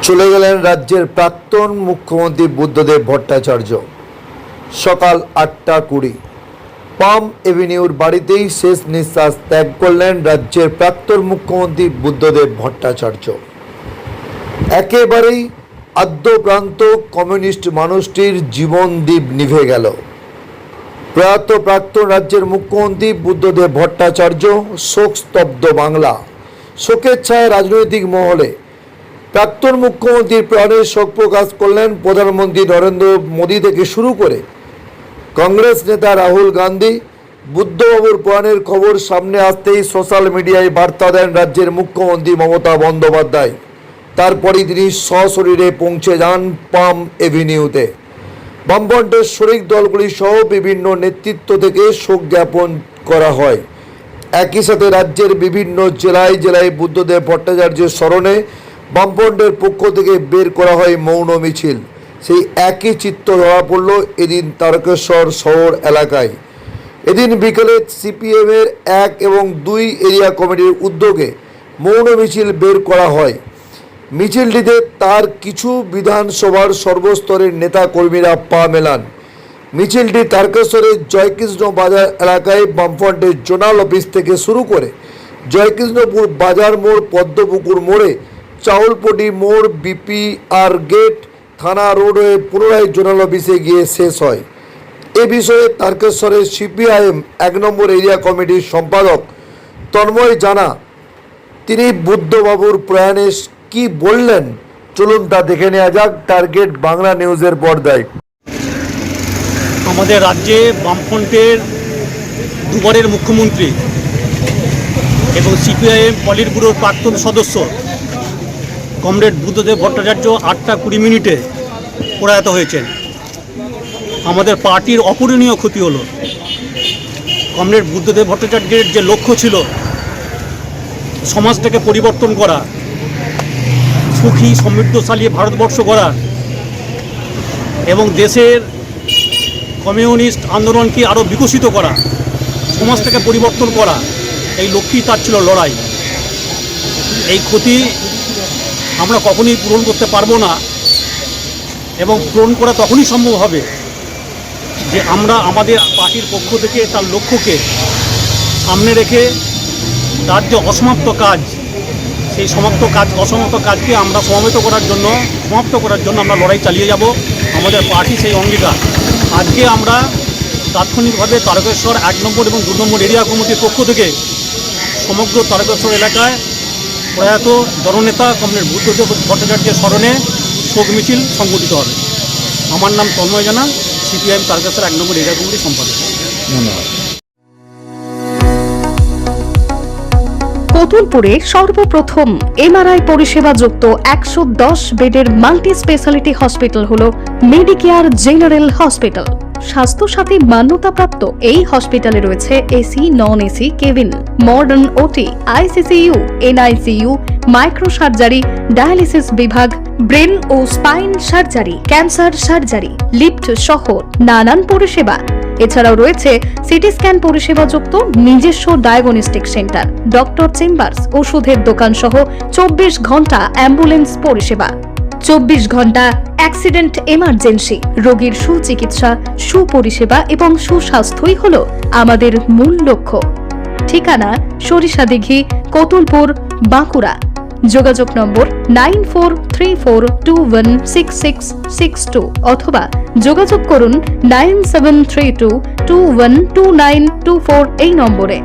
চলে গেলেন রাজ্যের প্রাক্তন মুখ্যমন্ত্রী বুদ্ধদেব ভট্টাচার্য। সকাল 8:20 পাম এভিনিউর বাড়িতেই শেষ নিঃশ্বাস ত্যাগ করলেন রাজ্যের প্রাক্তন মুখ্যমন্ত্রী বুদ্ধদেব ভট্টাচার্য। একেবারেই আদ্যপ্রান্ত কমিউনিস্ট মানুষটির জীবনদীপ নিভে গেল। প্রয়াত প্রাক্তন রাজ্যের মুখ্যমন্ত্রী বুদ্ধদেব ভট্টাচার্য, শোকস্তব্ধ বাংলা। শোকের ছায়া রাজনৈতিক মহলে। প্রাক্তন মুখ্যমন্ত্রীর প্রাণে শোক প্রকাশ করলেন প্রধানমন্ত্রী নরেন্দ্র মোদী থেকে শুরু করে কংগ্রেস নেতা রাহুল গান্ধী। বুদ্ধবাবুর প্রাণের খবর সামনে আসতেই সোশ্যাল মিডিয়ায় বার্তা দেন রাজ্যের মুখ্যমন্ত্রী মমতা বন্দ্যোপাধ্যায়। তারপরই তিনি সশরীরে পৌঁছে যান পাম এভিনিউতে। বামফ্রন্টের শরিক দলগুলি সহ বিভিন্ন নেতৃত্ব থেকে শোক জ্ঞাপন করা হয়। একই সাথে রাজ্যের বিভিন্ন জেলায় জেলায় বুদ্ধদেব ভট্টাচার্যের স্মরণে বামফ্রন্টের পক্ষ থেকে বের করা হয় মৌন মিছিল। সেই একই চিত্র ধরা পড়ল এদিন তারকেশ্বর শহর এলাকায়। এদিন বিকেলে সিপিএমের 1 এবং 2 এরিয়া কমিটির উদ্যোগে মৌন মিছিল বের করা হয়। মিছিলটিতে তার কিছু বিধানসভার সর্বস্তরের নেতা কর্মীরা পা মেলান। মিছিলটি তারকেশ্বরের জয়কৃষ্ণ বাজার এলাকায় বামফ্রন্টের জোনাল অফিস থেকে শুরু করে জয়কৃষ্ণপুর বাজার মোড়, পদ্মপুকুর মোড়ে, চাউলপটি মোড়, বিপিআর গেট, থানা রোড হয়ে পুনরায় জোনাল অফিসে গিয়ে শেষ হয়। এ বিষয়ে তারকেশ্বরের সিপিআইএম 1 নম্বর এরিয়া কমিটির সম্পাদক তন্ময় জানা তিনি বুদ্ধবাবুর প্রয়াণে কি বললেন, চলুন তা দেখে নেওয়া যাক টার্গেট বাংলা নিউজের পর্দায়। আমাদের রাজ্যে বামফ্রন্টের দুবারের মুখ্যমন্ত্রী এবং সিপিআইএম পলিট ব্যুরোর প্রাক্তন সদস্য কমরেড বুদ্ধদেব ভট্টাচার্য 8:20 প্রয়াত হয়েছেন। আমাদের পার্টির অপূরণীয় ক্ষতি হলো। কমরেড বুদ্ধদেব ভট্টাচার্যের যে লক্ষ্য ছিল সমাজটাকে পরিবর্তন করা, সুখী সমৃদ্ধশালী ভারতবর্ষ গড়া এবং দেশের কমিউনিস্ট আন্দোলনকে আরও বিকশিত করা, সমাজটাকে পরিবর্তন করা, এই লক্ষ্যই তার ছিল লড়াই। এই ক্ষতি আমরা কখনোই পূরণ করতে পারবো না এবং পূরণ করা তখনই সম্ভব হবে যে আমরা আমাদের পার্টির পক্ষ থেকে তার লক্ষ্যকে সামনে রেখে তার যে অসমাপ্ত কাজ, সেই অসমাপ্ত কাজকে আমরা সমাপ্ত করার জন্য আমরা লড়াই চালিয়ে যাব। আমাদের পার্টি সেই অঙ্গীকার। আজকে আমরা তাৎক্ষণিকভাবে তারকেশ্বর 1 নম্বর এবং 2 নম্বর এরিয়া কমিটির পক্ষ থেকে সমগ্র তারকেশ্বর এলাকায় প্রয়াত জননেতা কমরেড বুদ্ধদেব ভট্টাচার্যের স্মরণে শোক মিছিল সংগঠিত হবে। আমার নাম তন্ময় জানা, সিপিআইএম তারকেশ্বর 1 নম্বর এরিয়া কমিটির সম্পাদক। ধন্যবাদ। কতুলপুরে সর্বপ্রথম এমআরআই পরিষেবা যুক্ত 110 বেডের মাল্টি স্পেশালিটি হসপিটাল হল মেডিকেয়ার জেনারেল হসপিটাল। স্বাস্থ্যসাথী মান্যতাপ্রাপ্ত এই হসপিটালে রয়েছে AC, non AC cabin, modern OT, ICCU, NICU, micro surgery, dialysis বিভাগ, ব্রেন ও spine surgery, cancer surgery, lift সহ নানান পরিষেবা। এছাড়াও রয়েছে সিটি স্ক্যান পরিষেবা যুক্ত নিজস্ব ডায়াগনস্টিক সেন্টার, ডক্টর চেম্বার্স, ওষুধের দোকান সহ 24 ঘন্টা অ্যাম্বুলেন্স পরিষেবা। 24 ঘন্টা অ্যাক্সিডেন্ট এমার্জেন্সি, রোগীর সুচিকিৎসা, সুপরিষেবা এবং সুস্বাস্থ্যই হল আমাদের মূল লক্ষ্য। ঠিকানা সরিষাদিঘি, কতুলপুর, বাঁকুড়া। যোগাযোগ নম্বর 9434216662 অথবা যোগাযোগ করুন 9732212924 এই নম্বরে।